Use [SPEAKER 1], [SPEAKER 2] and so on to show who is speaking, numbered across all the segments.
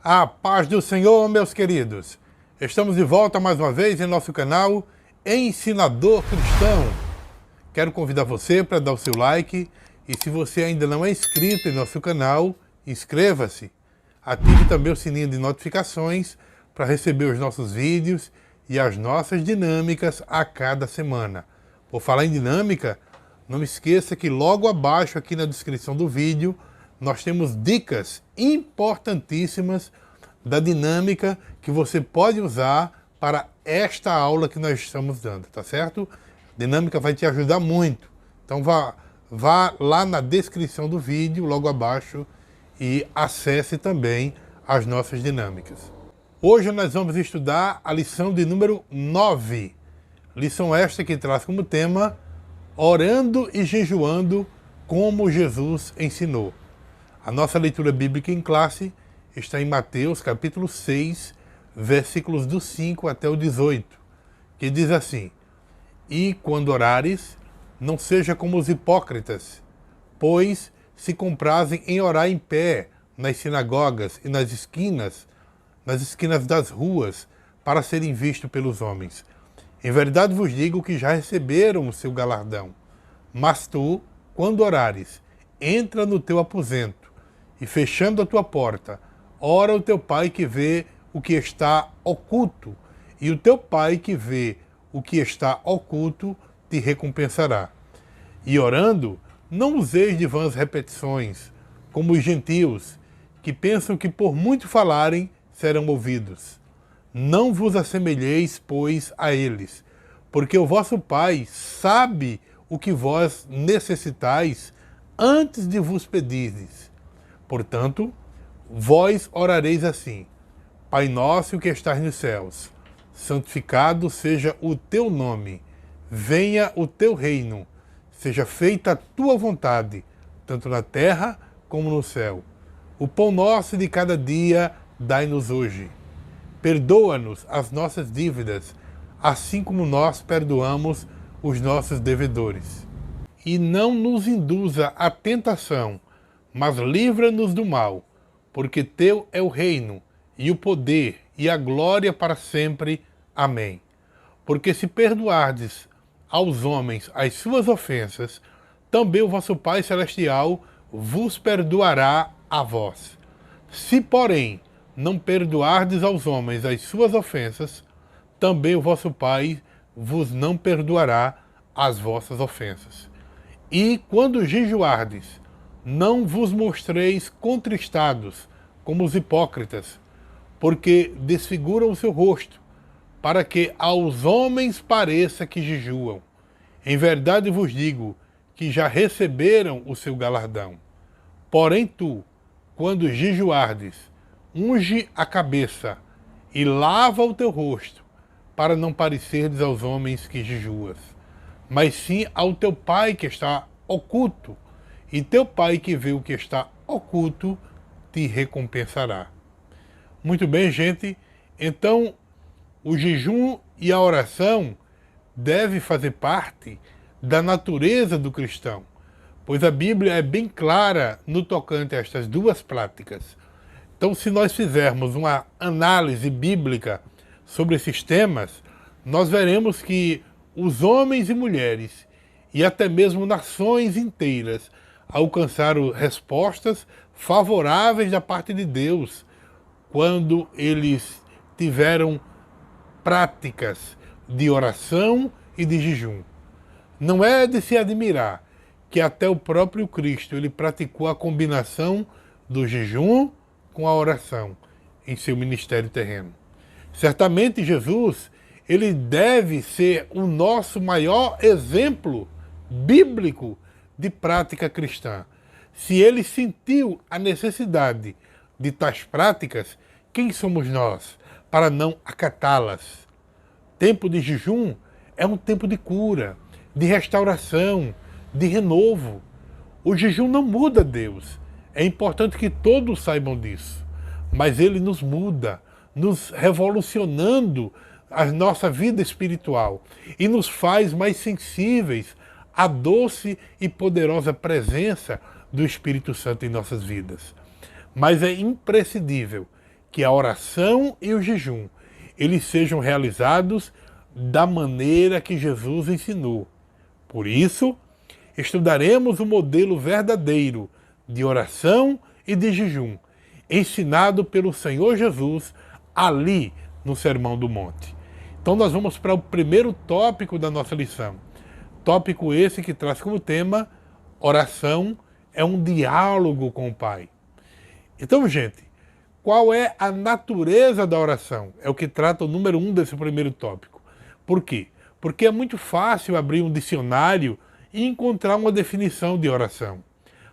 [SPEAKER 1] A paz do Senhor, meus queridos. Estamos de volta mais uma vez em nosso canal Ensinador Cristão. Quero convidar você para dar o seu like e se você ainda não é inscrito em nosso canal, inscreva-se. Ative também o sininho de notificações para receber os nossos vídeos e as nossas dinâmicas a cada semana. Por falar em dinâmica, não esqueça que logo abaixo aqui na descrição do vídeo nós temos dicas importantíssimas da dinâmica que você pode usar para esta aula que nós estamos dando, tá certo? A dinâmica vai te ajudar muito. Então vá lá na descrição do vídeo, logo abaixo, e acesse também as nossas dinâmicas. Hoje nós vamos estudar a lição de número 9. Lição esta que traz como tema Orando e Jejuando como Jesus ensinou. A nossa leitura bíblica em classe está em Mateus capítulo 6, versículos do 5 até o 18, que diz assim: E quando orares, não seja como os hipócritas, pois se comprazem em orar em pé nas sinagogas e nas esquinas das ruas, para serem vistos pelos homens. Em verdade vos digo que já receberam o seu galardão. Mas tu, quando orares, entra no teu aposento, e fechando a tua porta, ora o teu pai que vê o que está oculto, e o teu pai que vê o que está oculto te recompensará. E orando, não useis de vãs repetições, como os gentios, que pensam que por muito falarem serão ouvidos. Não vos assemelheis, pois, a eles, porque o vosso Pai sabe o que vós necessitais antes de vos pedirdes. Portanto, vós orareis assim: Pai nosso que estás nos céus, santificado seja o teu nome, venha o teu reino, seja feita a tua vontade, tanto na terra como no céu. O pão nosso de cada dia dai-nos hoje. Perdoa-nos as nossas dívidas, assim como nós perdoamos os nossos devedores. E não nos induza à tentação, mas livra-nos do mal, porque teu é o reino, e o poder, e a glória para sempre. Amém. Porque se perdoardes aos homens as suas ofensas, também o vosso Pai Celestial vos perdoará a vós. Se, porém, não perdoardes aos homens as suas ofensas, também o vosso Pai vos não perdoará as vossas ofensas. E quando jejuardes, não vos mostreis contristados, como os hipócritas, porque desfiguram o seu rosto, para que aos homens pareça que jejuam. Em verdade vos digo que já receberam o seu galardão. Porém tu, quando jejuardes, unge a cabeça e lava o teu rosto, para não parecerdes aos homens que jejuas, mas sim ao teu Pai que está oculto, e teu Pai que vê o que está oculto te recompensará. Muito bem, gente. Então, o jejum e a oração devem fazer parte da natureza do cristão, pois a Bíblia é bem clara no tocante a estas duas práticas. Então, se nós fizermos uma análise bíblica sobre esses temas, nós veremos que os homens e mulheres, e até mesmo nações inteiras, alcançaram respostas favoráveis da parte de Deus quando eles tiveram práticas de oração e de jejum. Não é de se admirar que até o próprio Cristo ele praticou a combinação do jejum com a oração em seu ministério terreno. Certamente Jesus ele deve ser o nosso maior exemplo bíblico de prática cristã. Se ele sentiu a necessidade de tais práticas, quem somos nós para não acatá-las? Tempo de jejum é um tempo de cura, de restauração, de renovo. O jejum não muda Deus. É importante que todos saibam disso. Mas ele nos muda, nos revolucionando a nossa vida espiritual e nos faz mais sensíveis à doce e poderosa presença do Espírito Santo em nossas vidas. Mas é imprescindível que a oração e o jejum eles sejam realizados da maneira que Jesus ensinou. Por isso, estudaremos o modelo verdadeiro de oração e de jejum, ensinado pelo Senhor Jesus ali no Sermão do Monte. Então nós vamos para o primeiro tópico da nossa lição. Tópico esse que traz como tema: oração é um diálogo com o Pai. Então, gente, qual é a natureza da oração? É o que trata o número 1 desse primeiro tópico. Por quê? Porque é muito fácil abrir um dicionário e encontrar uma definição de oração.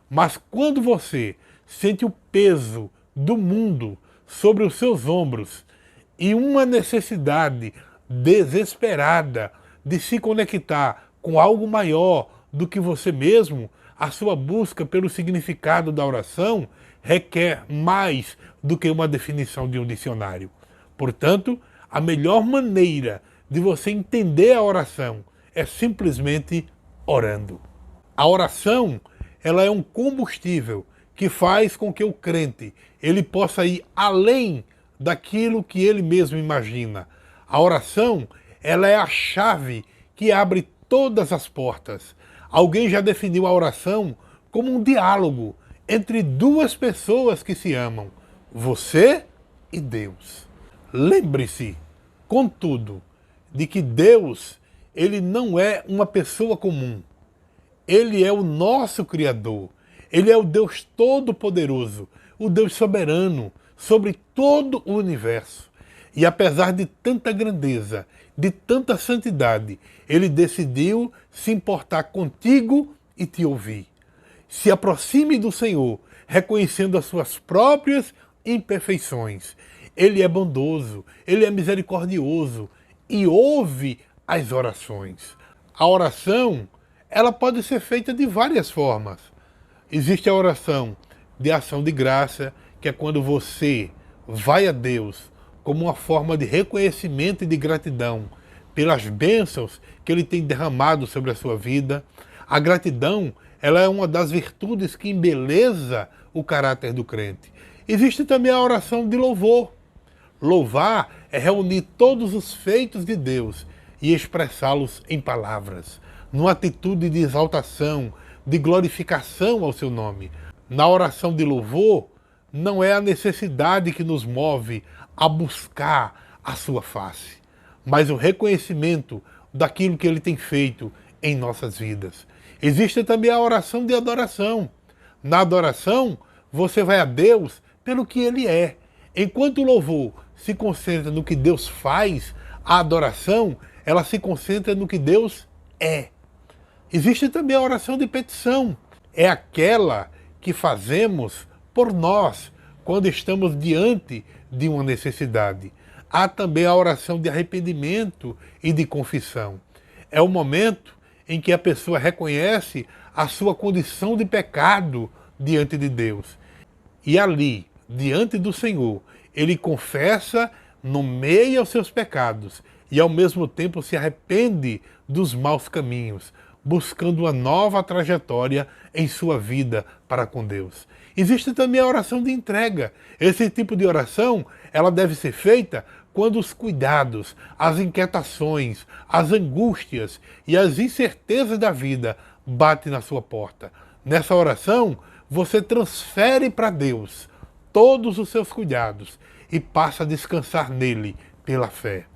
[SPEAKER 1] Mas quando você sente o peso do mundo sobre os seus ombros e uma necessidade desesperada de se conectar com algo maior do que você mesmo, a sua busca pelo significado da oração requer mais do que uma definição de um dicionário. Portanto, a melhor maneira de você entender a oração é simplesmente orando. A oração, ela é um combustível que faz com que o crente ele possa ir além daquilo que ele mesmo imagina. A oração, ela é a chave que abre todas as portas. Alguém já definiu a oração como um diálogo entre duas pessoas que se amam, você e Deus. Lembre-se, contudo, de que Deus, ele não é uma pessoa comum. Ele é o nosso Criador. Ele é o Deus Todo-Poderoso, o Deus soberano sobre todo o universo. E apesar de tanta grandeza, de tanta santidade, ele decidiu se importar contigo e te ouvir. Se aproxime do Senhor, reconhecendo as suas próprias imperfeições. Ele é bondoso, ele é misericordioso e ouve as orações. A oração, ela pode ser feita de várias formas. Existe a oração de ação de graça, que é quando você vai a Deus como uma forma de reconhecimento e de gratidão pelas bênçãos que Ele tem derramado sobre a sua vida. A gratidão, ela é uma das virtudes que embeleza o caráter do crente. Existe também a oração de louvor. Louvar é reunir todos os feitos de Deus e expressá-los em palavras, numa atitude de exaltação, de glorificação ao seu nome. Na oração de louvor, não é a necessidade que nos move a buscar a sua face, mas o reconhecimento daquilo que Ele tem feito em nossas vidas. Existe também a oração de adoração. Na adoração, você vai a Deus pelo que Ele é. Enquanto o louvor se concentra no que Deus faz, a adoração, ela se concentra no que Deus é. Existe também a oração de petição. É aquela que fazemos por nós quando estamos diante de uma necessidade. Há também a oração de arrependimento e de confissão. É o momento em que a pessoa reconhece a sua condição de pecado diante de Deus. E ali, diante do Senhor, ele confessa, nomeia os seus pecados e ao mesmo tempo se arrepende dos maus caminhos, buscando uma nova trajetória em sua vida para com Deus. Existe também a oração de entrega. Esse tipo de oração, ela deve ser feita quando os cuidados, as inquietações, as angústias e as incertezas da vida batem na sua porta. Nessa oração, você transfere para Deus todos os seus cuidados e passa a descansar nele pela fé.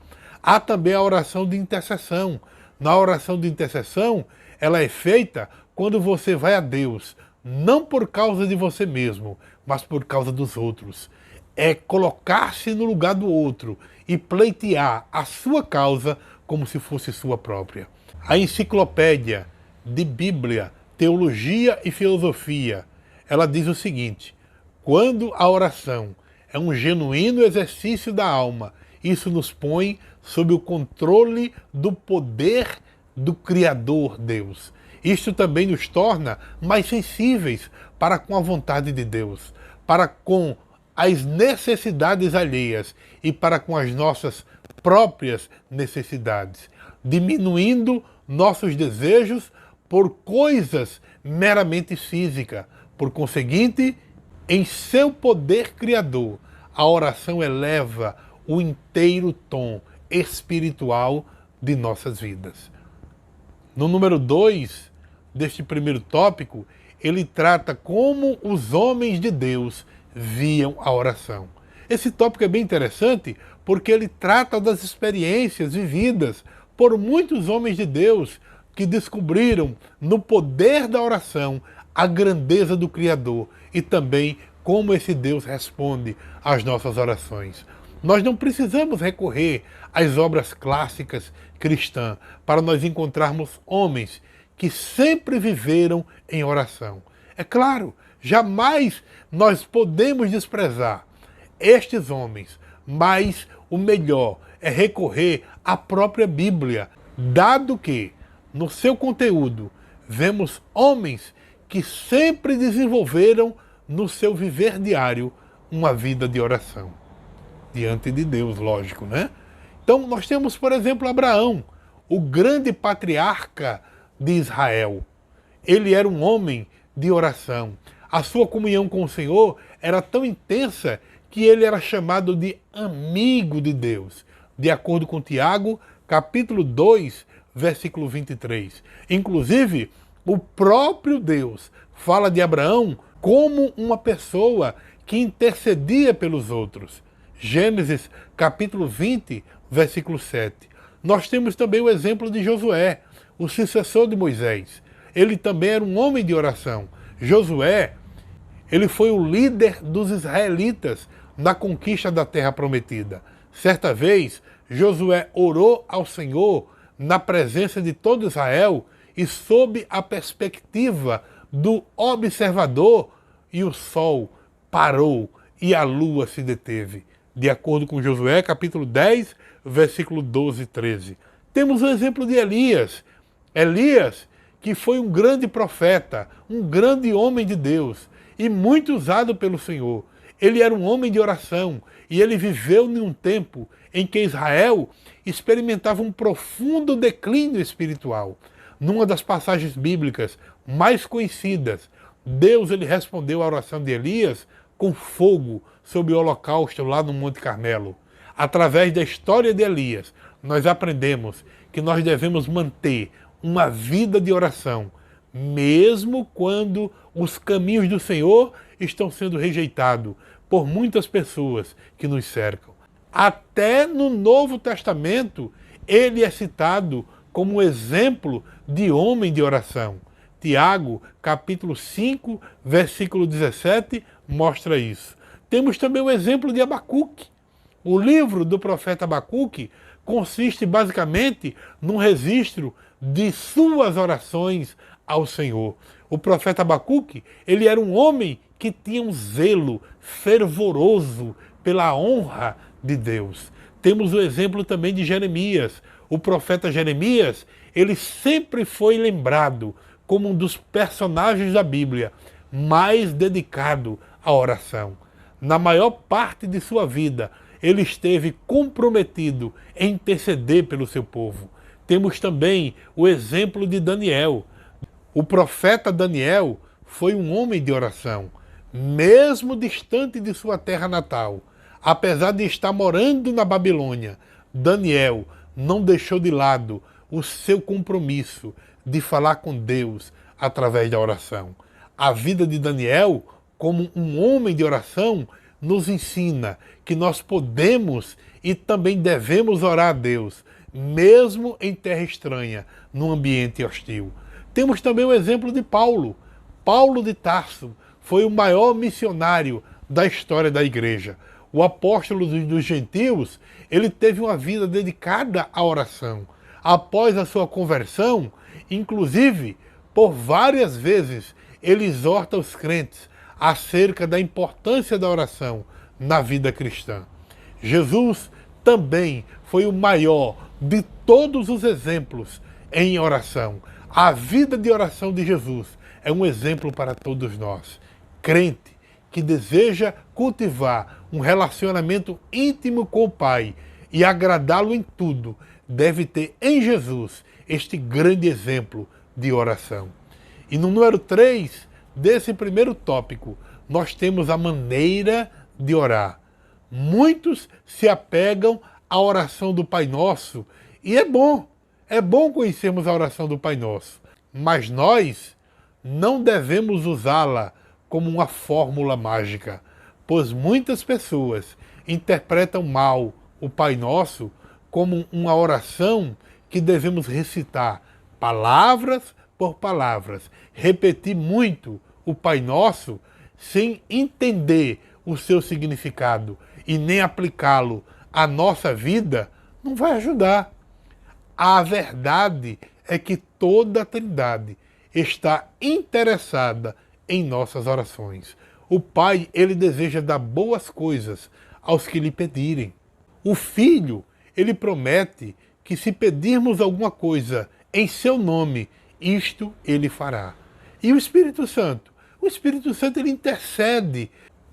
[SPEAKER 1] Há também a oração de intercessão. Na oração de intercessão, ela é feita quando você vai a Deus, não por causa de você mesmo, mas por causa dos outros. É colocar-se no lugar do outro e pleitear a sua causa como se fosse sua própria. A enciclopédia de Bíblia, Teologia e Filosofia, ela diz o seguinte: quando a oração é um genuíno exercício da alma, isso nos põe sob o controle do poder do Criador Deus. Isto também nos torna mais sensíveis para com a vontade de Deus, para com as necessidades alheias e para com as nossas próprias necessidades, diminuindo nossos desejos por coisas meramente físicas. Por conseguinte, em seu poder criador, a oração eleva o inteiro tom espiritual de nossas vidas. No número 2 deste primeiro tópico, ele trata como os homens de Deus viam a oração. Esse tópico é bem interessante porque ele trata das experiências vividas por muitos homens de Deus que descobriram no poder da oração a grandeza do Criador e também como esse Deus responde às nossas orações. Nós não precisamos recorrer às obras clássicas cristãs para nós encontrarmos homens que sempre viveram em oração. É claro, jamais nós podemos desprezar estes homens, mas o melhor é recorrer à própria Bíblia, dado que, no seu conteúdo, vemos homens que sempre desenvolveram no seu viver diário uma vida de oração. Diante de Deus, lógico, né? Então nós temos, por exemplo, Abraão, o grande patriarca de Israel. Ele era um homem de oração. A sua comunhão com o Senhor era tão intensa que ele era chamado de amigo de Deus, de acordo com Tiago, capítulo 2, versículo 23. Inclusive, o próprio Deus fala de Abraão como uma pessoa que intercedia pelos outros. Gênesis, capítulo 20, versículo 7. Nós temos também o exemplo de Josué, o sucessor de Moisés. Ele também era um homem de oração. Josué, ele foi o líder dos israelitas na conquista da terra prometida. Certa vez, Josué orou ao Senhor na presença de todo Israel e sob a perspectiva do observador, e o sol parou e a lua se deteve. De acordo com Josué, capítulo 10, versículo 12 e 13. Temos o exemplo de Elias. Elias, que foi um grande profeta, um grande homem de Deus e muito usado pelo Senhor. Ele era um homem de oração e ele viveu em um tempo em que Israel experimentava um profundo declínio espiritual. Numa das passagens bíblicas mais conhecidas, Deus ele respondeu à oração de Elias com fogo sobre o holocausto lá no Monte Carmelo. Através da história de Elias, nós aprendemos que nós devemos manter uma vida de oração, mesmo quando os caminhos do Senhor estão sendo rejeitados por muitas pessoas que nos cercam. Até no Novo Testamento, ele é citado como um exemplo de homem de oração. Tiago, capítulo 5, versículo 17, mostra isso. Temos também o exemplo de Abacuque. O livro do profeta Abacuque consiste basicamente num registro de suas orações ao Senhor. O profeta Abacuque, ele era um homem que tinha um zelo fervoroso pela honra de Deus. Temos o exemplo também de Jeremias. O profeta Jeremias, ele sempre foi lembrado como um dos personagens da Bíblia mais dedicado à oração. Na maior parte de sua vida, ele esteve comprometido em interceder pelo seu povo. Temos também o exemplo de Daniel. O profeta Daniel foi um homem de oração, mesmo distante de sua terra natal. Apesar de estar morando na Babilônia, Daniel não deixou de lado o seu compromisso de falar com Deus através da oração. A vida de Daniel, como um homem de oração, nos ensina que nós podemos e também devemos orar a Deus, mesmo em terra estranha, num ambiente hostil. Temos também o exemplo de Paulo. Paulo de Tarso foi o maior missionário da história da igreja. O apóstolo dos gentios, ele teve uma vida dedicada à oração. Após a sua conversão, inclusive, por várias vezes, ele exorta os crentes acerca da importância da oração na vida cristã. Jesus também foi o maior de todos os exemplos em oração. A vida de oração de Jesus é um exemplo para todos nós. Crente que deseja cultivar um relacionamento íntimo com o Pai e agradá-lo em tudo, deve ter em Jesus este grande exemplo de oração. E no número 3 desse primeiro tópico, nós temos a maneira de orar. Muitos se apegam à oração do Pai Nosso, e é bom conhecermos a oração do Pai Nosso, mas nós não devemos usá-la como uma fórmula mágica, pois muitas pessoas interpretam mal o Pai Nosso como uma oração que devemos recitar palavras por palavras, repetir muito o Pai Nosso sem entender o seu significado e nem aplicá-lo à nossa vida, não vai ajudar. A verdade é que toda a Trindade está interessada em nossas orações. O Pai, ele deseja dar boas coisas aos que lhe pedirem. O Filho, ele promete que se pedirmos alguma coisa em seu nome, isto ele fará. E o Espírito Santo? O Espírito Santo, ele intercede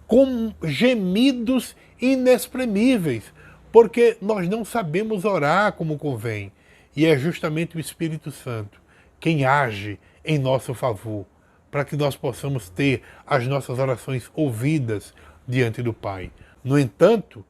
[SPEAKER 1] com gemidos inexprimíveis, porque nós não sabemos orar como convém. E é justamente o Espírito Santo quem age em nosso favor, para que nós possamos ter as nossas orações ouvidas diante do Pai. No entanto,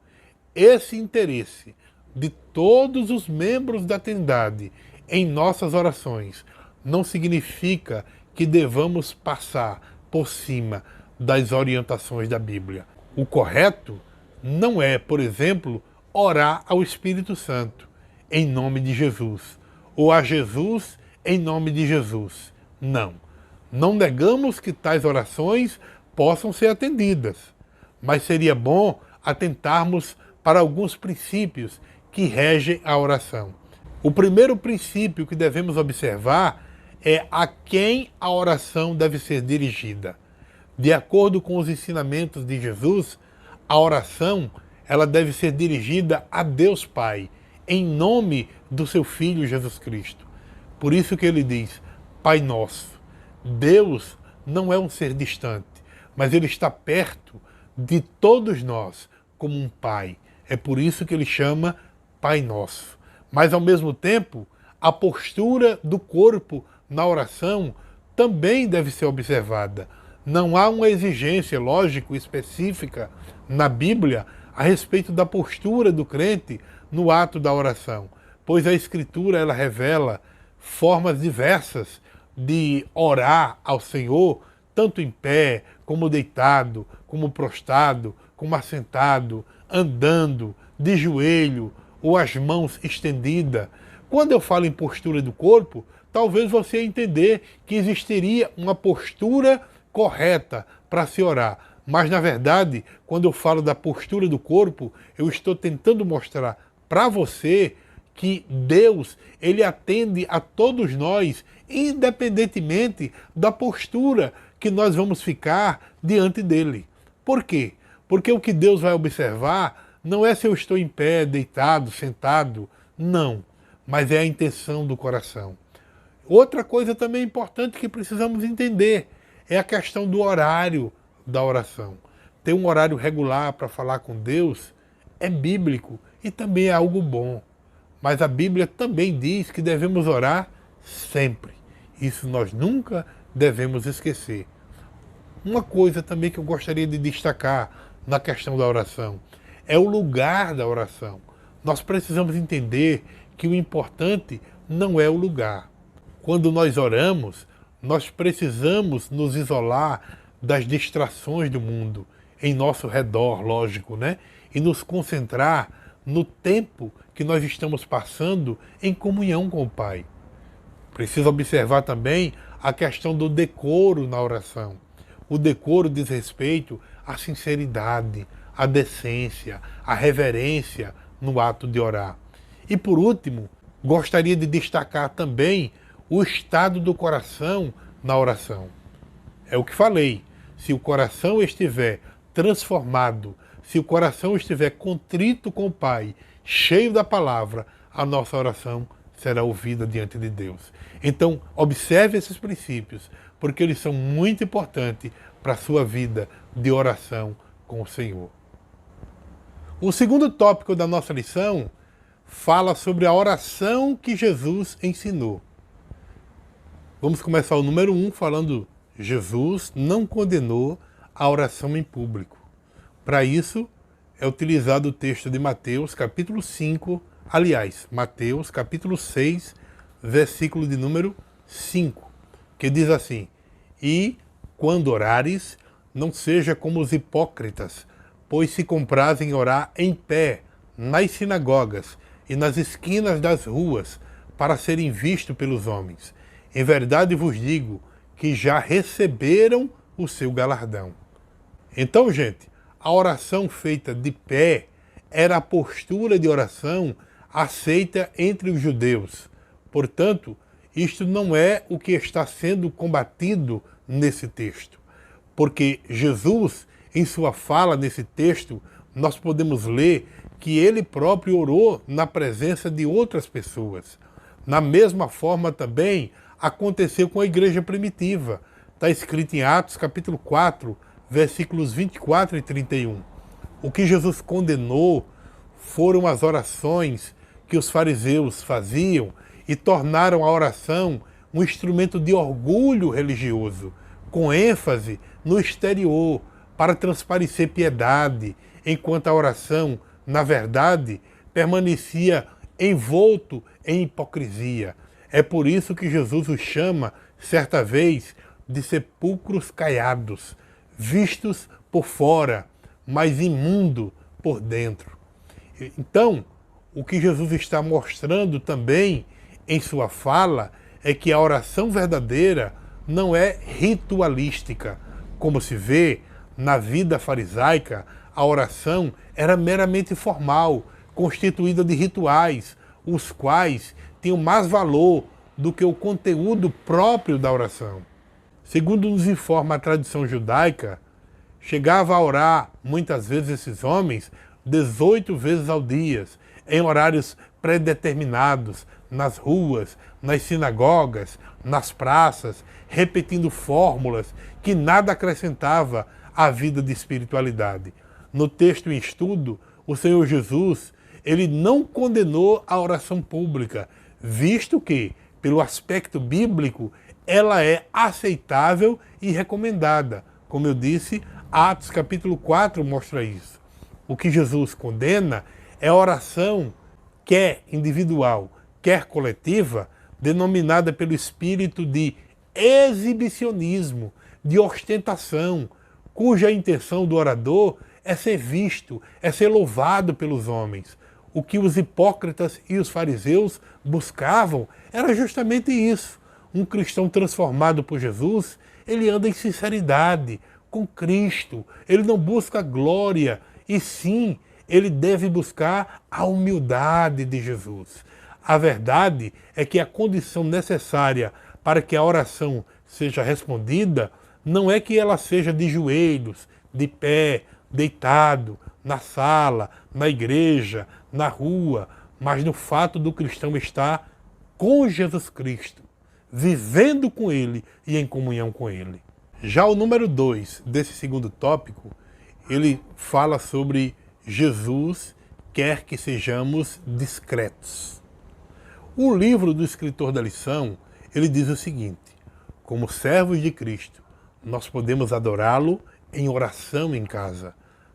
[SPEAKER 1] esse interesse de todos os membros da Trindade em nossas orações não significa que devamos passar por cima das orientações da Bíblia. O correto não é, por exemplo, orar ao Espírito Santo em nome de Jesus, ou a Jesus em nome de Jesus. Não. Não negamos que tais orações possam ser atendidas, mas seria bom atentarmos para alguns princípios que regem a oração. O primeiro princípio que devemos observar é a quem a oração deve ser dirigida. De acordo com os ensinamentos de Jesus, a oração ela deve ser dirigida a Deus Pai, em nome do seu Filho Jesus Cristo. Por isso que ele diz, Pai Nosso. Deus não é um ser distante, mas ele está perto de todos nós como um Pai. É por isso que ele chama Pai Nosso. Mas ao mesmo tempo, a postura do corpo na oração também deve ser observada. Não há uma exigência, lógico, específica na Bíblia a respeito da postura do crente no ato da oração, pois a Escritura ela revela formas diversas de orar ao Senhor, tanto em pé, como deitado, como prostrado, como assentado, andando, de joelho, ou as mãos estendidas. Quando eu falo em postura do corpo, talvez você entender que existiria uma postura correta para se orar. Mas, na verdade, quando eu falo da postura do corpo, eu estou tentando mostrar para você que Deus, ele atende a todos nós, independentemente da postura que nós vamos ficar diante dele. Por quê? Porque o que Deus vai observar não é se eu estou em pé, deitado, sentado, não, mas é a intenção do coração. Outra coisa também importante que precisamos entender é a questão do horário da oração. Ter um horário regular para falar com Deus é bíblico e também é algo bom. Mas a Bíblia também diz que devemos orar sempre. Isso nós nunca devemos esquecer. Uma coisa também que eu gostaria de destacar na questão da oração é o lugar da oração. Nós precisamos entender que o importante não é o lugar. Quando nós oramos, nós precisamos nos isolar das distrações do mundo em nosso redor, lógico, né? E nos concentrar no tempo que nós estamos passando em comunhão com o Pai. Precisa observar também a questão do decoro na oração. O decoro diz respeito à sinceridade, à decência, à reverência no ato de orar. E por último, gostaria de destacar também o estado do coração na oração. É o que falei, se o coração estiver transformado, se o coração estiver contrito com o Pai, cheio da palavra, a nossa oração será ouvida diante de Deus. Então, observe esses princípios, porque eles são muito importantes para a sua vida de oração com o Senhor. O segundo tópico da nossa lição fala sobre a oração que Jesus ensinou. Vamos começar o número 1 falando: Jesus não condenou a oração em público. Para isso, é utilizado o texto de Mateus, capítulo 5, aliás, Mateus, capítulo 6, versículo de número 5, que diz assim: E, quando orares, não seja como os hipócritas, pois se comprazem orar em pé, nas sinagogas e nas esquinas das ruas, para serem vistos pelos homens. Em verdade vos digo que já receberam o seu galardão. Então, gente, a oração feita de pé era a postura de oração aceita entre os judeus. Portanto, isto não é o que está sendo combatido nesse texto. Porque Jesus, em sua fala nesse texto, nós podemos ler que ele próprio orou na presença de outras pessoas. Na mesma forma também aconteceu com a igreja primitiva. Está escrito em Atos capítulo 4, versículos 24 e 31. O que Jesus condenou foram as orações que os fariseus faziam e tornaram a oração um instrumento de orgulho religioso, com ênfase no exterior, para transparecer piedade, enquanto a oração, na verdade, permanecia envolto em hipocrisia. É por isso que Jesus os chama, certa vez, de sepulcros caiados, vistos por fora, mas imundo por dentro. Então, o que Jesus está mostrando também em sua fala é que a oração verdadeira não é ritualística. Como se vê na vida farisaica, a oração era meramente formal, constituída de rituais, os quais tinham mais valor do que o conteúdo próprio da oração. Segundo nos informa a tradição judaica, chegava a orar, muitas vezes esses homens, 18 vezes ao dia, em horários predeterminados, nas ruas, nas sinagogas, nas praças, repetindo fórmulas que nada acrescentava à vida de espiritualidade. No texto em estudo, o Senhor Jesus, ele não condenou a oração pública, visto que, pelo aspecto bíblico, ela é aceitável e recomendada. Como eu disse, Atos capítulo 4 mostra isso. O que Jesus condena é a oração, quer individual, quer coletiva, denominada pelo espírito de exibicionismo, de ostentação, cuja intenção do orador é ser visto, é ser louvado pelos homens. O que os hipócritas e os fariseus buscavam era justamente isso. Um cristão transformado por Jesus, ele anda em sinceridade com Cristo. Ele não busca glória, e sim, ele deve buscar a humildade de Jesus. A verdade é que a condição necessária para que a oração seja respondida não é que ela seja de joelhos, de pé, deitado, na sala, na igreja, na rua, mas no fato do cristão estar com Jesus Cristo, vivendo com Ele e em comunhão com Ele. Já o número 2 desse segundo tópico, ele fala sobre Jesus quer que sejamos discretos. O livro do escritor da lição, ele diz o seguinte: como servos de Cristo, nós podemos adorá-lo em oração em casa,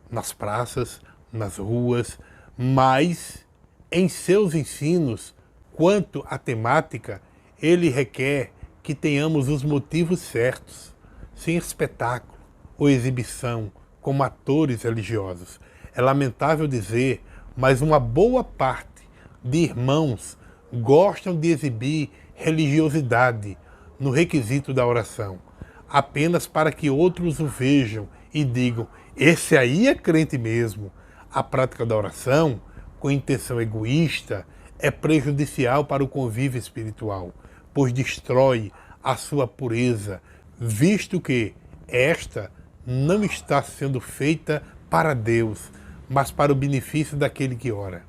[SPEAKER 1] nas praças, nas ruas, mas em seus ensinos, quanto à temática, ele requer que tenhamos os motivos certos, sem espetáculo ou exibição, como atores religiosos. É lamentável dizer, mas uma boa parte de irmãos gostam de exibir religiosidade no requisito da oração, apenas para que outros o vejam e digam: esse aí é crente mesmo. A prática da oração, com intenção egoísta, é prejudicial para o convívio espiritual, pois destrói a sua pureza, visto que esta não está sendo feita para Deus, mas para o benefício daquele que ora.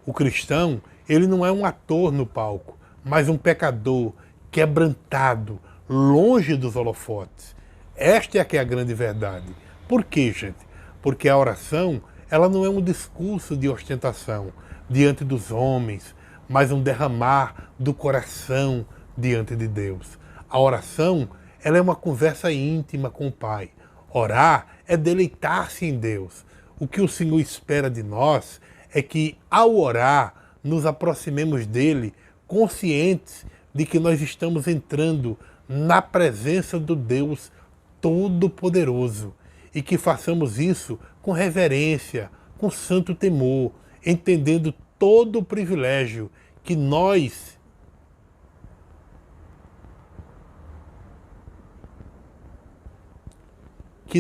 [SPEAKER 1] O cristão, ele não é um ator no palco, mas um pecador quebrantado, longe dos holofotes. Esta é que é a grande verdade. Por quê, gente? Porque a oração, ela não é um discurso de ostentação diante dos homens, mas um derramar do coração diante de Deus. A oração, ela é uma conversa íntima com o Pai. Orar é deleitar-se em Deus. O que o Senhor espera de nós é que, ao orar, nos aproximemos dele, conscientes de que nós estamos entrando na presença do Deus Todo-Poderoso e que façamos isso com reverência, com santo temor, entendendo todo o privilégio que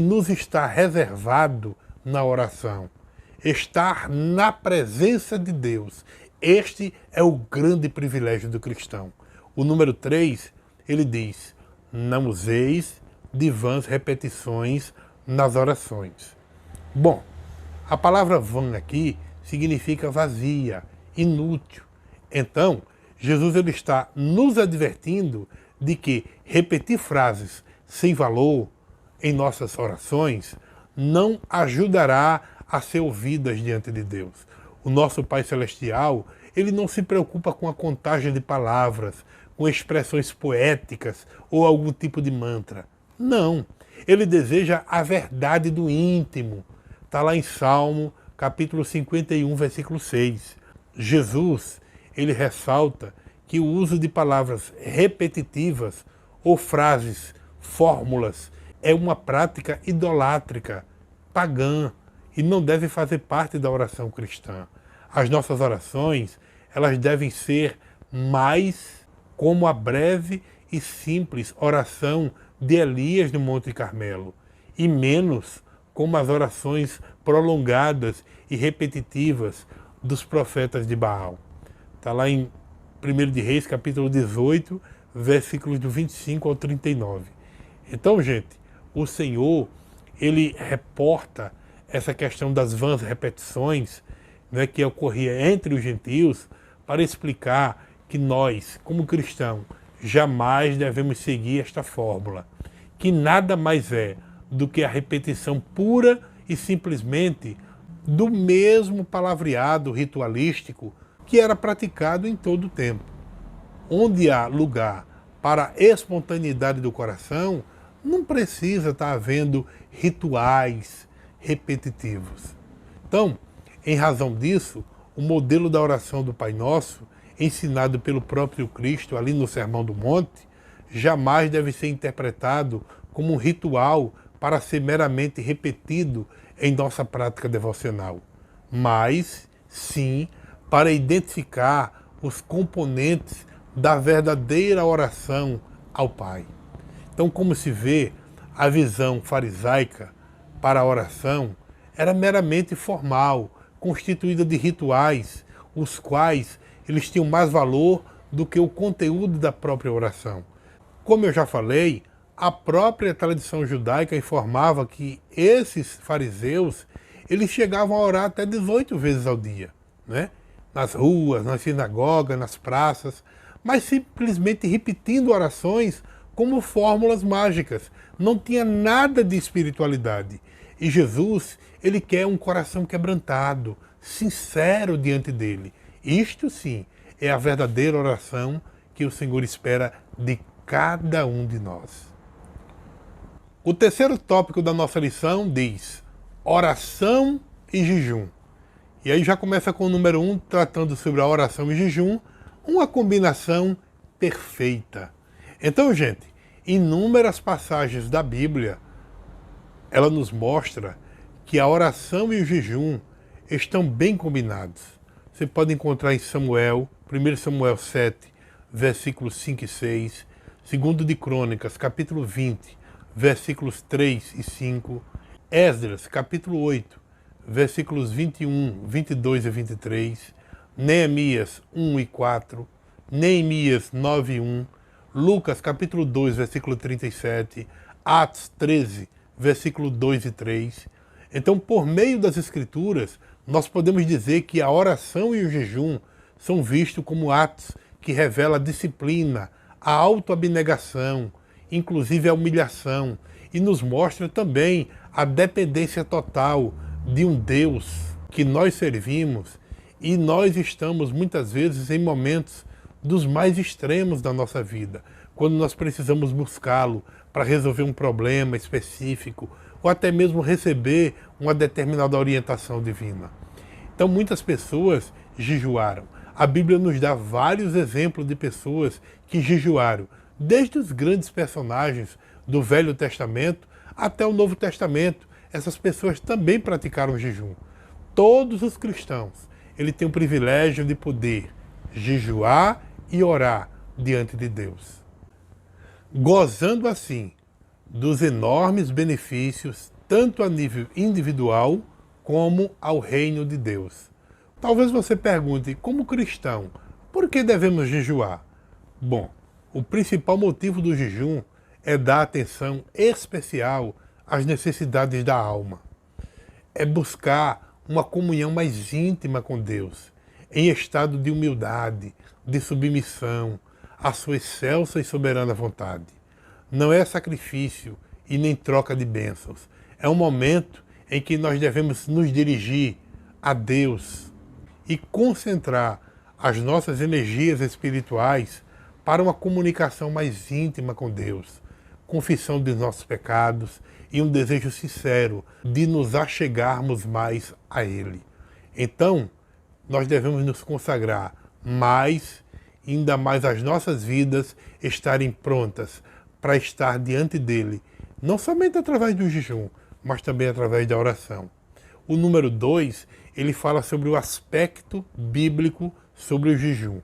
[SPEAKER 1] nos está reservado na oração. Estar na presença de Deus. Este é o grande privilégio do cristão. O número 3, ele diz: não useis de vãs repetições nas orações. Bom, a palavra vã aqui significa vazia, inútil. Então, Jesus ele está nos advertindo de que repetir frases sem valor em nossas orações não ajudará a ser ouvidas diante de Deus. O nosso Pai Celestial, ele não se preocupa com a contagem de palavras, com expressões poéticas ou algum tipo de mantra. Não, ele deseja a verdade do íntimo. Está lá em Salmo, capítulo 51, versículo 6. Jesus, ele ressalta que o uso de palavras repetitivas ou frases, fórmulas, é uma prática idolátrica, pagã, e não deve fazer parte da oração cristã. As nossas orações, elas devem ser mais como a breve e simples oração de Elias no Monte Carmelo, e menos como as orações prolongadas e repetitivas dos profetas de Baal. Está lá em 1 de Reis, capítulo 18, versículos do 25 ao 39. Então, gente, o Senhor, ele reporta essa questão das vãs repetições, né, que ocorria entre os gentios, para explicar que nós, como cristãos, jamais devemos seguir esta fórmula, que nada mais é do que a repetição pura e simplesmente do mesmo palavreado ritualístico que era praticado em todo o tempo. Onde há lugar para a espontaneidade do coração, não precisa estar havendo rituais repetitivos. Então, em razão disso, o modelo da oração do Pai Nosso, ensinado pelo próprio Cristo ali no Sermão do Monte, jamais deve ser interpretado como um ritual para ser meramente repetido em nossa prática devocional, mas sim para identificar os componentes da verdadeira oração ao Pai. Então, como se vê, a visão farisaica para a oração era meramente formal, constituída de rituais, os quais eles tinham mais valor do que o conteúdo da própria oração. Como eu já falei, a própria tradição judaica informava que esses fariseus, eles chegavam a orar até 18 vezes ao dia, né? Nas ruas, nas sinagogas, nas praças, mas simplesmente repetindo orações como fórmulas mágicas. Não tinha nada de espiritualidade. E Jesus, ele quer um coração quebrantado, sincero diante dele. Isto sim é a verdadeira oração que o Senhor espera de cada um de nós. O terceiro tópico da nossa lição diz: oração e jejum. E aí já começa com o número 1, tratando sobre a oração e jejum, uma combinação perfeita. Então, gente, inúmeras passagens da Bíblia, ela nos mostra que a oração e o jejum estão bem combinados. Você pode encontrar em Samuel, 1 Samuel 7, versículos 5 e 6, 2 de Crônicas, capítulo 20, versículos 3 e 5, Esdras, capítulo 8, versículos 21, 22 e 23, Neemias 1 e 4, Neemias 9 e 1, Lucas, capítulo 2, versículo 37, Atos 13, versículo 2 e 3. Então, por meio das Escrituras, nós podemos dizer que a oração e o jejum são vistos como atos que revelam a disciplina, a autoabnegação, inclusive a humilhação, e nos mostra também a dependência total de um Deus que nós servimos, e nós estamos muitas vezes em momentos dos mais extremos da nossa vida, quando nós precisamos buscá-lo para resolver um problema específico, ou até mesmo receber uma determinada orientação divina. Então muitas pessoas jejuaram. A Bíblia nos dá vários exemplos de pessoas que jejuaram, desde os grandes personagens do Velho Testamento até o Novo Testamento. Essas pessoas também praticaram jejum. Todos os cristãos, ele tem o privilégio de poder jejuar e orar diante de Deus, gozando assim dos enormes benefícios, tanto a nível individual como ao reino de Deus. Talvez você pergunte, como cristão, por que devemos jejuar? Bom, o principal motivo do jejum é dar atenção especial às necessidades da alma. É buscar uma comunhão mais íntima com Deus, em estado de humildade, de submissão à sua excelsa e soberana vontade. Não é sacrifício e nem troca de bênçãos. É um momento em que nós devemos nos dirigir a Deus e concentrar as nossas energias espirituais para uma comunicação mais íntima com Deus, confissão dos nossos pecados e um desejo sincero de nos achegarmos mais a Ele. Então, nós devemos nos consagrar mais, ainda mais as nossas vidas estarem prontas para estar diante dele, não somente através do jejum, mas também através da oração. O número 2, ele fala sobre o aspecto bíblico sobre o jejum.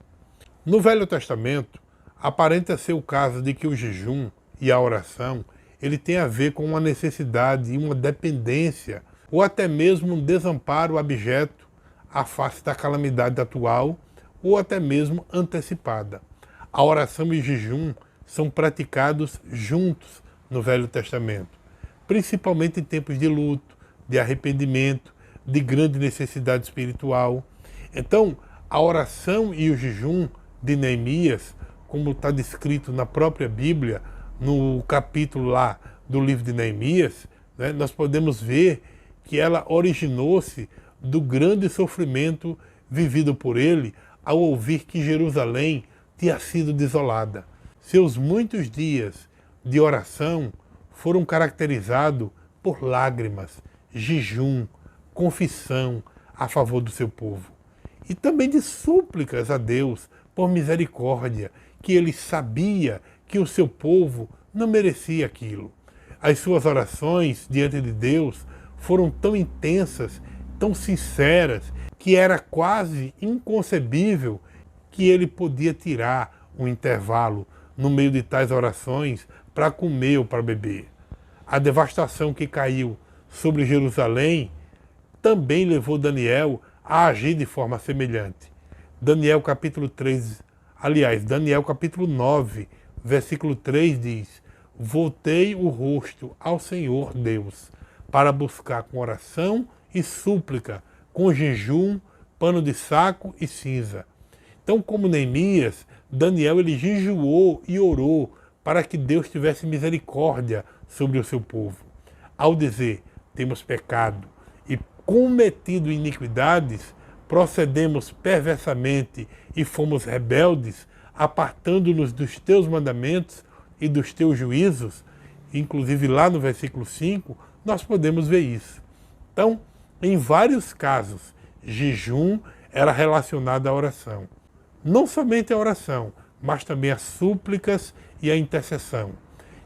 [SPEAKER 1] No Velho Testamento, aparenta ser o caso de que o jejum e a oração, ele tem a ver com uma necessidade e uma dependência, ou até mesmo um desamparo abjeto à face da calamidade atual, ou até mesmo antecipada. A oração e o jejum são praticados juntos no Velho Testamento, principalmente em tempos de luto, de arrependimento, de grande necessidade espiritual. Então, a oração e o jejum de Neemias, como está descrito na própria Bíblia, no capítulo lá do livro de Neemias, né, nós podemos ver que ela originou-se do grande sofrimento vivido por ele ao ouvir que Jerusalém tinha sido desolada. Seus muitos dias de oração foram caracterizados por lágrimas, jejum, confissão a favor do seu povo. E também de súplicas a Deus por misericórdia, que ele sabia que o seu povo não merecia aquilo. As suas orações diante de Deus foram tão intensas, tão sinceras, que era quase inconcebível que ele podia tirar um intervalo no meio de tais orações para comer ou para beber. A devastação que caiu sobre Jerusalém também levou Daniel a agir de forma semelhante. Daniel capítulo 9, versículo 3 diz: voltei o rosto ao Senhor Deus, para buscar com oração e súplica, com jejum, pano de saco e cinza. Então, como Neemias, Daniel ele jejuou e orou para que Deus tivesse misericórdia sobre o seu povo. Ao dizer, temos pecado e cometido iniquidades, procedemos perversamente e fomos rebeldes, apartando-nos dos teus mandamentos e dos teus juízos, inclusive lá no versículo 5, nós podemos ver isso. Então, em vários casos, jejum era relacionado à oração. Não somente a oração, mas também as súplicas e a intercessão.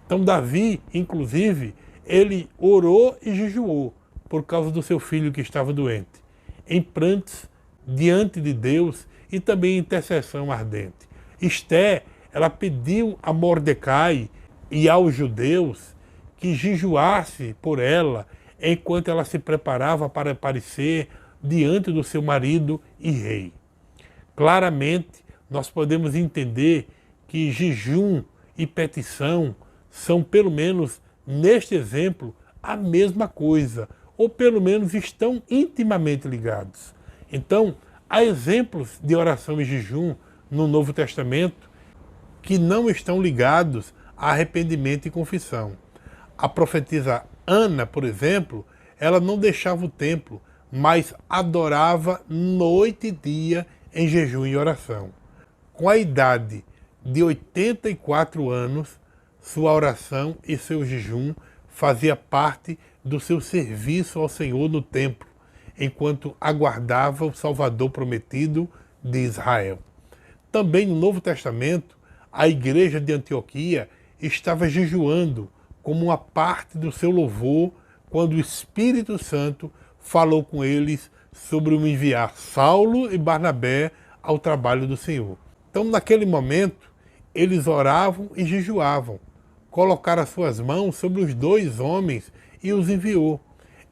[SPEAKER 1] Então Davi, inclusive, ele orou e jejuou por causa do seu filho que estava doente, em prantos diante de Deus e também em intercessão ardente. Esté, ela pediu a Mordecai e aos judeus que jejuasse por ela enquanto ela se preparava para aparecer diante do seu marido e rei. Claramente, nós podemos entender que jejum e petição são, pelo menos neste exemplo, a mesma coisa, ou pelo menos estão intimamente ligados. Então, há exemplos de oração e jejum no Novo Testamento que não estão ligados a arrependimento e confissão. A profetisa Ana, por exemplo, ela não deixava o templo, mas adorava noite e dia em jejum e oração. Com a idade de 84 anos, sua oração e seu jejum fazia parte do seu serviço ao Senhor no templo, enquanto aguardava o Salvador prometido de Israel. Também no Novo Testamento, a igreja de Antioquia estava jejuando como uma parte do seu louvor quando o Espírito Santo falou com eles sobre o enviar Saulo e Barnabé ao trabalho do Senhor. Então, naquele momento, eles oravam e jejuavam, colocaram as suas mãos sobre os dois homens e os enviou.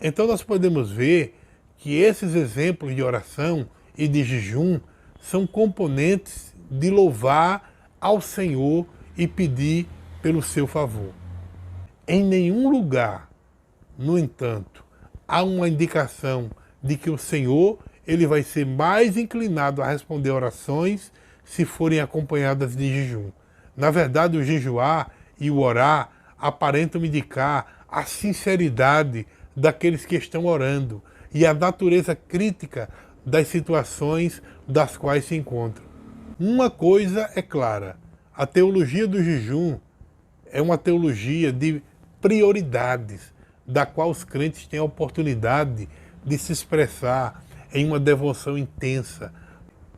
[SPEAKER 1] Então nós podemos ver que esses exemplos de oração e de jejum são componentes de louvar ao Senhor e pedir pelo seu favor. Em nenhum lugar, no entanto, há uma indicação de que o Senhor ele vai ser mais inclinado a responder orações se forem acompanhadas de jejum. Na verdade, o jejuar e o orar aparentam indicar a sinceridade daqueles que estão orando e a natureza crítica das situações das quais se encontram. Uma coisa é clara, a teologia do jejum é uma teologia de prioridades, da qual os crentes têm a oportunidade de se expressar em uma devoção intensa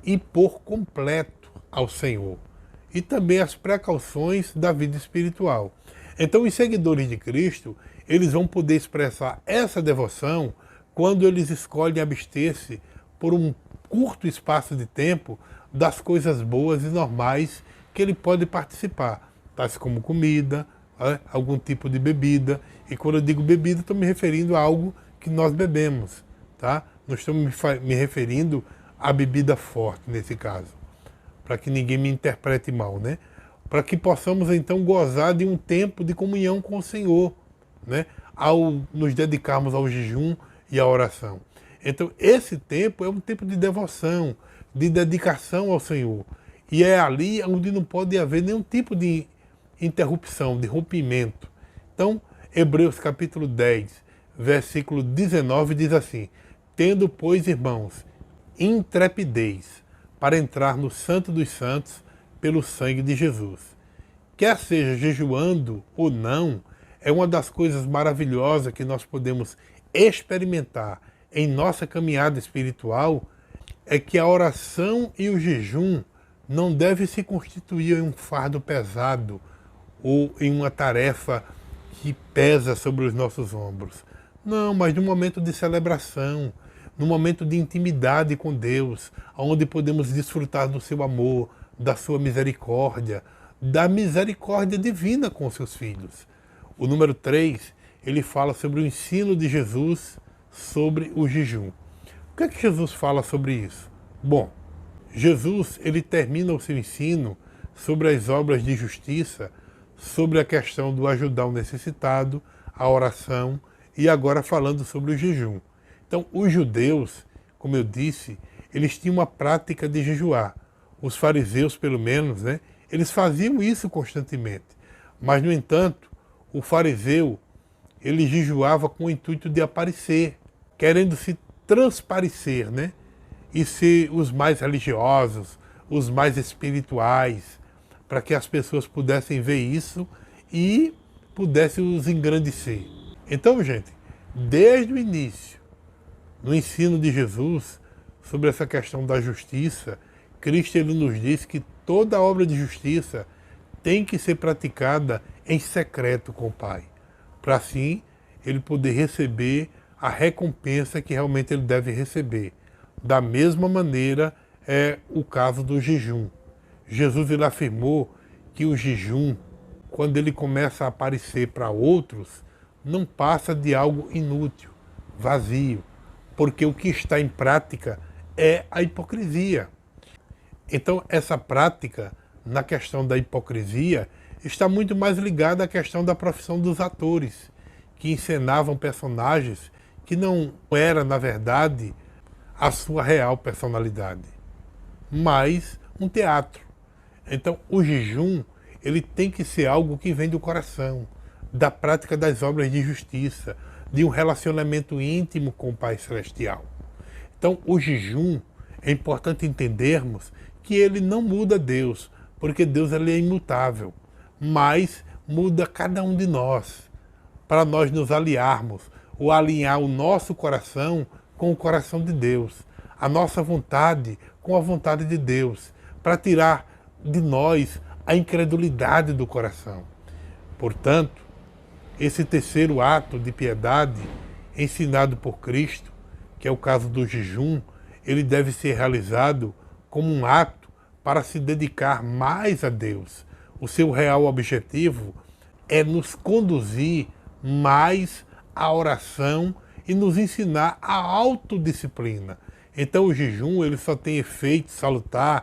[SPEAKER 1] e por completo ao Senhor. E também as precauções da vida espiritual. Então, os seguidores de Cristo, eles vão poder expressar essa devoção quando eles escolhem abster-se por um curto espaço de tempo das coisas boas e normais que ele pode participar, tais como comida, algum tipo de bebida. E quando eu digo bebida, estou me referindo a algo que nós bebemos, tá? Não estou me referindo à bebida forte nesse caso, para que ninguém me interprete mal, né? Para que possamos então gozar de um tempo de comunhão com o Senhor, né? Ao nos dedicarmos ao jejum e à oração. Então esse tempo é um tempo de devoção, de dedicação ao Senhor. E é ali onde não pode haver nenhum tipo de interrupção, de rompimento. Então, Hebreus capítulo 10, versículo 19 diz assim: tendo, pois, irmãos, intrepidez para entrar no Santo dos Santos pelo sangue de Jesus. Quer seja jejuando ou não, é uma das coisas maravilhosas que nós podemos experimentar em nossa caminhada espiritual, é que a oração e o jejum não devem se constituir em um fardo pesado ou em uma tarefa que pesa sobre os nossos ombros. Não, mas num momento de celebração, num momento de intimidade com Deus, onde podemos desfrutar do seu amor, da sua misericórdia, da misericórdia divina com seus filhos. O número 3, ele fala sobre o ensino de Jesus sobre o jejum. O que é que Jesus fala sobre isso? Bom, Jesus ele termina o seu ensino sobre as obras de justiça, sobre a questão do ajudar o necessitado, a oração e agora falando sobre o jejum. Então, os judeus, como eu disse, eles tinham uma prática de jejuar. Os fariseus, pelo menos, né, eles faziam isso constantemente. Mas, no entanto, o fariseu, ele jejuava com o intuito de aparecer, querendo se transparecer, né, e ser os mais religiosos, os mais espirituais, para que as pessoas pudessem ver isso e pudessem os engrandecer. Então, gente, desde o início, no ensino de Jesus sobre essa questão da justiça, Cristo ele nos diz que toda obra de justiça tem que ser praticada em secreto com o Pai, para assim ele poder receber a recompensa que realmente ele deve receber. Da mesma maneira é o caso do jejum. Jesus ele afirmou que o jejum, quando ele começa a aparecer para outros, não passa de algo inútil, vazio, porque o que está em prática é a hipocrisia. Então, essa prática, na questão da hipocrisia, está muito mais ligada à questão da profissão dos atores, que encenavam personagens que não era, na verdade, a sua real personalidade, mas um teatro. Então, o jejum, ele tem que ser algo que vem do coração, da prática das obras de justiça, de um relacionamento íntimo com o Pai Celestial. Então, o jejum, é importante entendermos que ele não muda Deus, porque Deus ele é imutável, mas muda cada um de nós. para nós nos aliarmos, ou alinhar o nosso coração com o coração de Deus, a nossa vontade com a vontade de Deus, para tirar de nós a incredulidade do coração. Portanto, esse terceiro ato de piedade ensinado por Cristo, que é o caso do jejum, ele deve ser realizado como um ato para se dedicar mais a Deus. O seu real objetivo é nos conduzir mais à oração e nos ensinar a autodisciplina. Então o jejum ele só tem efeito salutar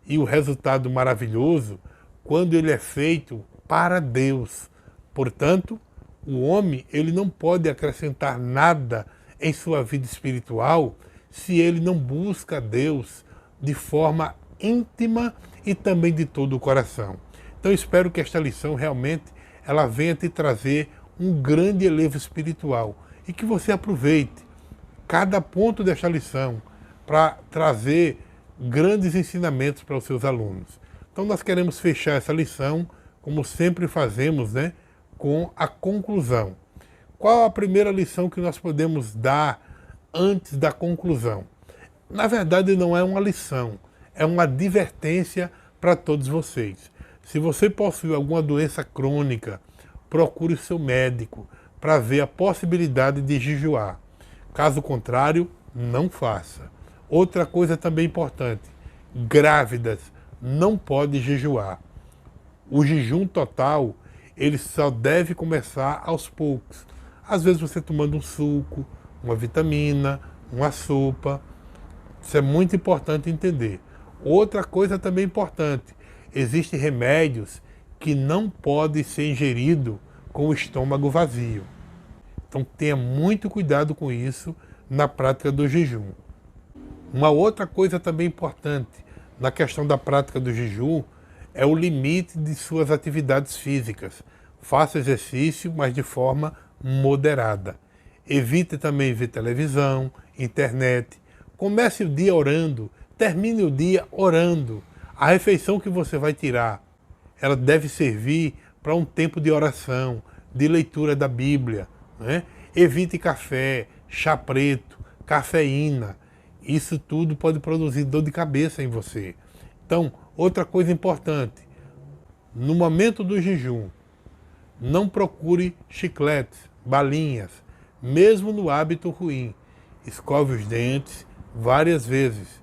[SPEAKER 1] e o resultado maravilhoso quando ele é feito para Deus. Portanto, o homem ele não pode acrescentar nada em sua vida espiritual se ele não busca a Deus de forma íntima e também de todo o coração. Então eu espero que esta lição realmente ela venha te trazer um grande elevo espiritual e que você aproveite cada ponto desta lição para trazer grandes ensinamentos para os seus alunos. Então nós queremos fechar essa lição, como sempre fazemos, né, com a conclusão. Qual a primeira lição que nós podemos dar antes da conclusão? Na verdade não é uma lição, é uma advertência para todos vocês. Se você possui alguma doença crônica, procure o seu médico para ver a possibilidade de jejuar. Caso contrário, não faça. Outra coisa também importante, grávidas não podem jejuar. O jejum total, ele só deve começar aos poucos. Às vezes você tomando um suco, uma vitamina, uma sopa. Isso é muito importante entender. Outra coisa também importante, existem remédios que não podem ser ingeridos com o estômago vazio. Então tenha muito cuidado com isso na prática do jejum. Uma outra coisa também importante na questão da prática do jejum é o limite de suas atividades físicas. Faça exercício, mas de forma moderada. Evite também ver televisão, internet. Comece o dia orando, termine o dia orando. A refeição que você vai tirar, ela deve servir para um tempo de oração, de leitura da Bíblia, né? Evite café, chá preto, cafeína. Isso tudo pode produzir dor de cabeça em você. Então, outra coisa importante, no momento do jejum, não procure chicletes, balinhas, mesmo no hábito ruim. Escove os dentes várias vezes.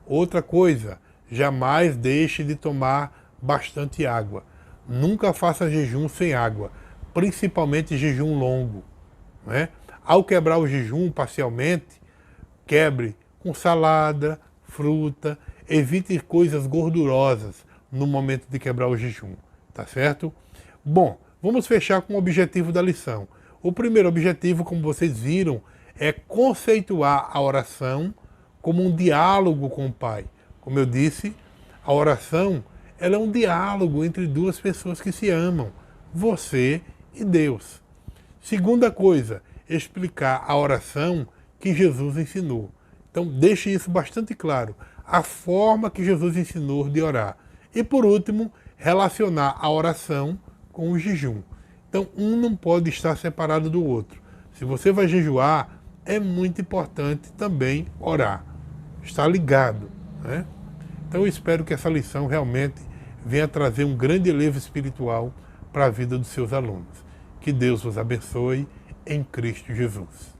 [SPEAKER 1] Outra coisa, jamais deixe de tomar bastante água. Nunca faça jejum sem água, principalmente jejum longo, né? Ao quebrar o jejum parcialmente, quebre com salada, fruta, evite coisas gordurosas no momento de quebrar o jejum, tá certo? Bom, vamos fechar com o objetivo da lição. O primeiro objetivo, como vocês viram, é conceituar a oração como um diálogo com o Pai. Como eu disse, a oração ela é um diálogo entre duas pessoas que se amam, você e Deus. Segunda coisa, explicar a oração que Jesus ensinou. Então deixe isso bastante claro, a forma que Jesus ensinou de orar. E por último, relacionar a oração com o jejum. Então um não pode estar separado do outro. Se você vai jejuar, é muito importante também orar. Está ligado, né? Então eu espero que essa lição realmente venha trazer um grande elevo espiritual para a vida dos seus alunos. Que Deus os abençoe em Cristo Jesus.